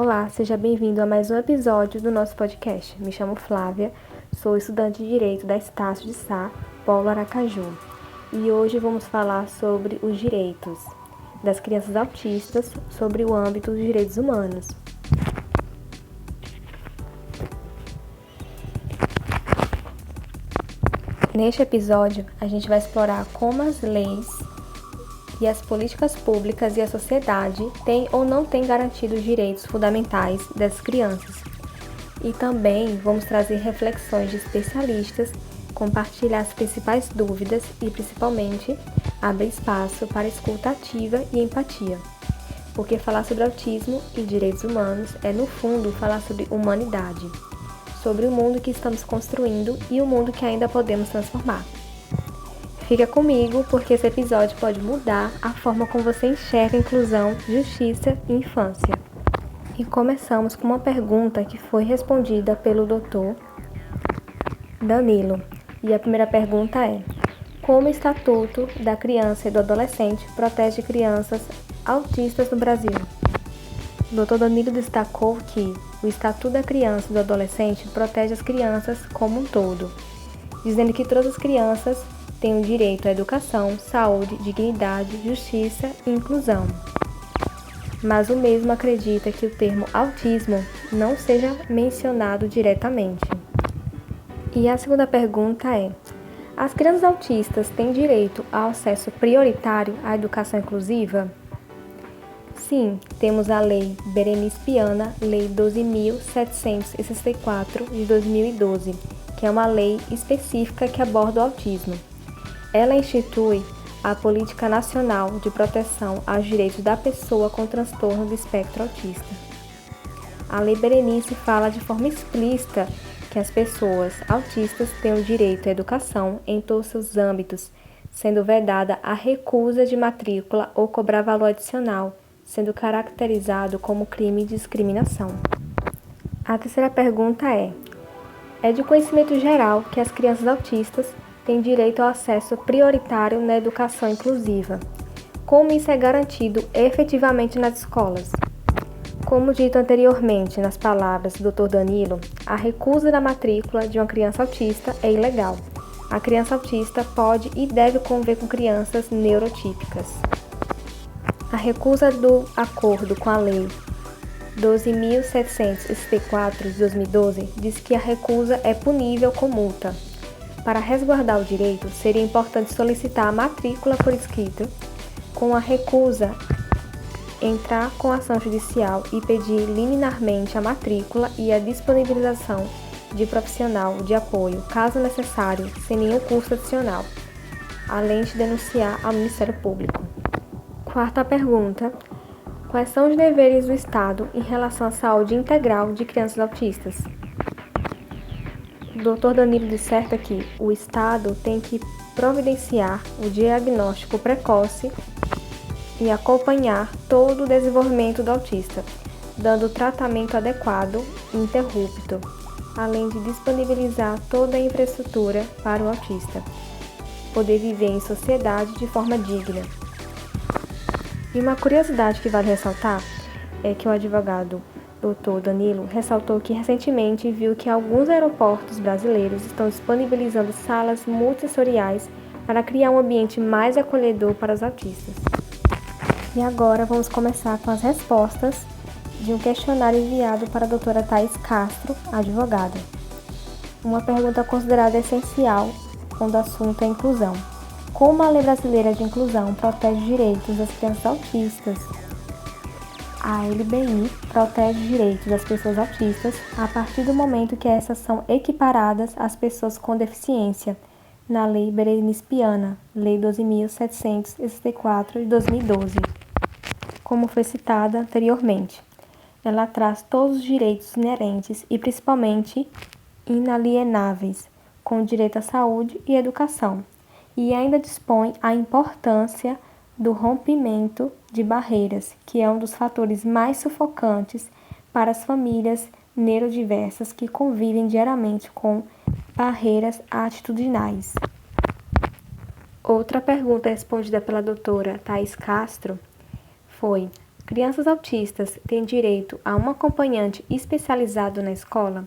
Olá, seja bem-vindo a mais um episódio do nosso podcast. Me chamo Flávia, sou estudante de Direito da Estácio de Sá, Polo Aracaju. E hoje vamos falar sobre os direitos das crianças autistas sobre o âmbito dos direitos humanos. Neste episódio, a gente vai explorar como as leis e as políticas públicas e a sociedade têm ou não têm garantido os direitos fundamentais dessas crianças. E também vamos trazer reflexões de especialistas, compartilhar as principais dúvidas e, principalmente, abrir espaço para escuta ativa e empatia. Porque falar sobre autismo e direitos humanos é, no fundo, falar sobre humanidade, sobre o mundo que estamos construindo e o mundo que ainda podemos transformar. Fica comigo, porque esse episódio pode mudar a forma como você enxerga inclusão, justiça e infância. E começamos com uma pergunta que foi respondida pelo Dr. Danilo. E a primeira pergunta é: como o Estatuto da Criança e do Adolescente protege crianças autistas no Brasil? O Dr. Danilo destacou que o Estatuto da Criança e do Adolescente protege as crianças como um todo, dizendo que todas as crianças têm o direito à educação, saúde, dignidade, justiça e inclusão. Mas o mesmo acredita que o termo autismo não seja mencionado diretamente. E a segunda pergunta é: as crianças autistas têm direito ao acesso prioritário à educação inclusiva? Sim, temos a Lei Berenice Piana, Lei 12.764 de 2012, que é uma lei específica que aborda o autismo. Ela institui a Política Nacional de Proteção aos Direitos da Pessoa com Transtorno do Espectro Autista. A Lei Berenice fala de forma explícita que as pessoas autistas têm o direito à educação em todos os seus âmbitos, sendo vedada a recusa de matrícula ou cobrar valor adicional, sendo caracterizado como crime de discriminação. A terceira pergunta é de conhecimento geral que as crianças autistas têm direito ao acesso prioritário na educação inclusiva. Como isso é garantido efetivamente nas escolas? Como dito anteriormente nas palavras do Dr. Danilo, a recusa da matrícula de uma criança autista é ilegal. A criança autista pode e deve conviver com crianças neurotípicas. A recusa do acordo com a Lei 12.764 de 2012 diz que a recusa é punível com multa. Para resguardar o direito, seria importante solicitar a matrícula por escrito. Com a recusa, entrar com ação judicial e pedir liminarmente a matrícula e a disponibilização de profissional de apoio, caso necessário, sem nenhum custo adicional, além de denunciar ao Ministério Público. Quarta pergunta: quais são os deveres do Estado em relação à saúde integral de crianças autistas? O Dr. Danilo disserta que o Estado tem que providenciar o diagnóstico precoce e acompanhar todo o desenvolvimento do autista, dando tratamento adequado e ininterrupto, além de disponibilizar toda a infraestrutura para o autista poder viver em sociedade de forma digna. E uma curiosidade que vale ressaltar é que o advogado Dr. Danilo ressaltou que recentemente viu que alguns aeroportos brasileiros estão disponibilizando salas multissensoriais para criar um ambiente mais acolhedor para os autistas. E agora vamos começar com as respostas de um questionário enviado para a doutora Thaís Castro, advogada. Uma pergunta considerada essencial quando o assunto é inclusão: como a Lei Brasileira de Inclusão protege os direitos das crianças autistas? A LBI protege os direitos das pessoas autistas a partir do momento que essas são equiparadas às pessoas com deficiência, na Lei Berenice Piana, Lei 12.764 de 2012. Como foi citada anteriormente, ela traz todos os direitos inerentes e principalmente inalienáveis, com o direito à saúde e educação, e ainda dispõe a importância do rompimento de barreiras, que é um dos fatores mais sufocantes para as famílias neurodiversas que convivem diariamente com barreiras atitudinais. Outra pergunta respondida pela doutora Thaís Castro foi: Crianças autistas têm direito a um acompanhante especializado na escola?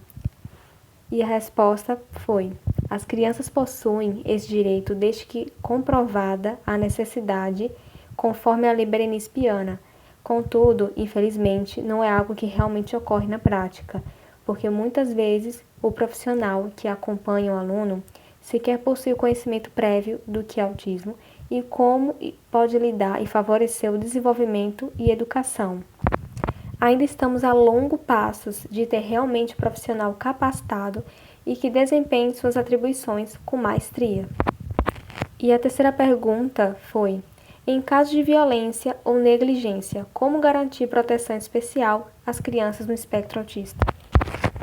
E a resposta foi: as crianças possuem esse direito desde que comprovada a necessidade, conforme a Lei Berenice Piana. Contudo, infelizmente, não é algo que realmente ocorre na prática, porque muitas vezes o profissional que acompanha o aluno sequer possui o conhecimento prévio do que é autismo e como pode lidar e favorecer o desenvolvimento e educação. Ainda estamos a longo passos de ter realmente um profissional capacitado e que desempenhe suas atribuições com maestria. E a terceira pergunta foi: em caso de violência ou negligência, como garantir proteção especial às crianças no espectro autista?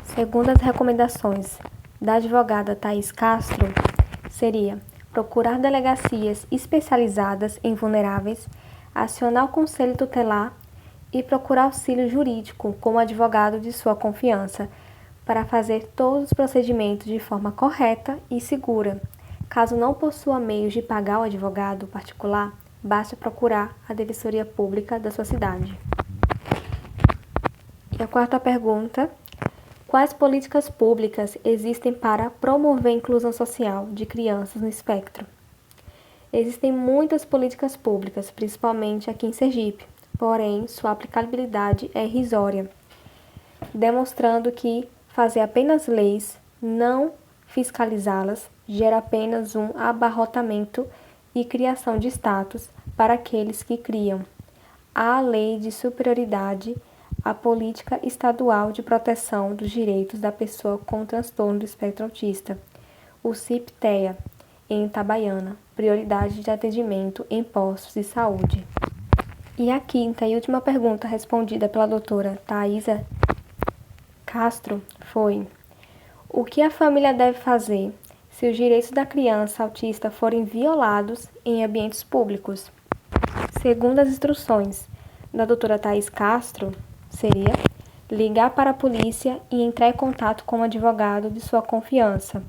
Segundo as recomendações da advogada Thaís Castro, seria procurar delegacias especializadas em vulneráveis, acionar o conselho tutelar e procurar auxílio jurídico com o advogado de sua confiança para fazer todos os procedimentos de forma correta e segura. Caso não possua meios de pagar o advogado particular, basta procurar a Defensoria Pública da sua cidade. E a quarta pergunta: quais políticas públicas existem para promover a inclusão social de crianças no espectro? Existem muitas políticas públicas, principalmente aqui em Sergipe, porém sua aplicabilidade é irrisória, demonstrando que fazer apenas leis, não fiscalizá-las, gera apenas um abarrotamento e criação de status para aqueles que criam. Há a Lei de Superioridade, a Política Estadual de Proteção dos Direitos da Pessoa com Transtorno do Espectro Autista, o CIP-TEA, em Itabaiana, prioridade de atendimento em postos de saúde. E a quinta e última pergunta respondida pela doutora Thaisa Castro foi: o que a família deve fazer se os direitos da criança autista forem violados em ambientes públicos? Segundo as instruções da doutora Thaís Castro, seria ligar para a polícia e entrar em contato com um advogado de sua confiança.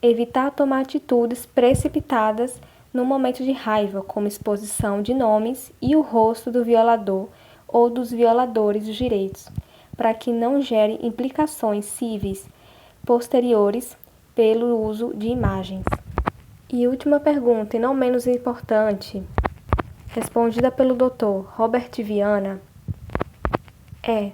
Evitar tomar atitudes precipitadas no momento de raiva, como exposição de nomes e o rosto do violador ou dos violadores dos direitos, para que não gere implicações cíveis posteriores pelo uso de imagens. E última pergunta, e não menos importante, respondida pelo Dr. Robert Viana, é: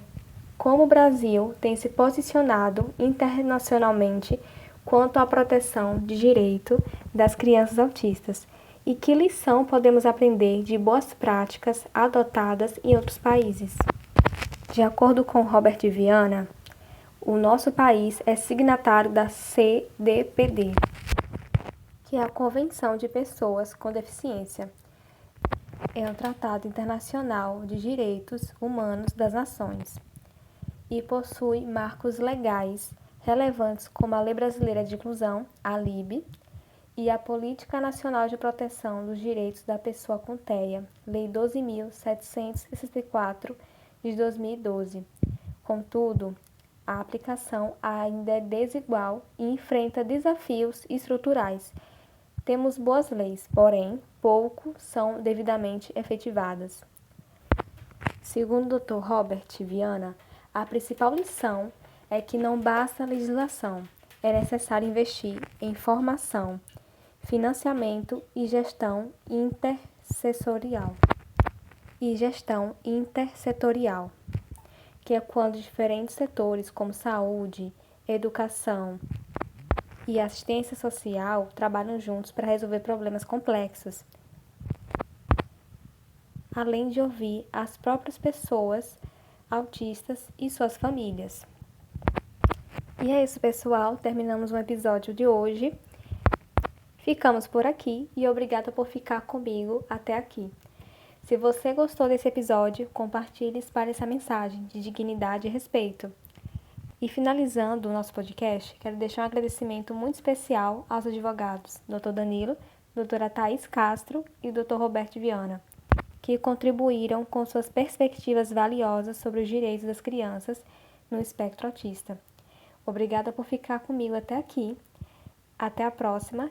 como o Brasil tem se posicionado internacionalmente quanto à proteção de direito das crianças autistas e que lição podemos aprender de boas práticas adotadas em outros países? De acordo com Robert Viana, o nosso país é signatário da CDPD, que é a Convenção de Pessoas com Deficiência. É um tratado internacional de direitos humanos das nações e possui marcos legais relevantes como a Lei Brasileira de Inclusão, a LIB, e a Política Nacional de Proteção dos Direitos da Pessoa com TEA, Lei 12.764, de 2012. Contudo, a aplicação ainda é desigual e enfrenta desafios estruturais. Temos boas leis, porém, pouco são devidamente efetivadas. Segundo o Dr. Robert Viana, a principal lição é que não basta a legislação, é necessário investir em formação, financiamento e gestão intersetorial, que é quando diferentes setores como saúde, educação e assistência social trabalham juntos para resolver problemas complexos, além de ouvir as próprias pessoas autistas e suas famílias. E é isso, pessoal. Terminamos o episódio de hoje. Ficamos por aqui e obrigada por ficar comigo até aqui. Se você gostou desse episódio, compartilhe e espalhe essa mensagem de dignidade e respeito. E finalizando o nosso podcast, quero deixar um agradecimento muito especial aos advogados Dr. Danilo, doutora Thaís Castro e Dr. Roberto Viana, que contribuíram com suas perspectivas valiosas sobre os direitos das crianças no espectro autista. Obrigada por ficar comigo até aqui. Até a próxima.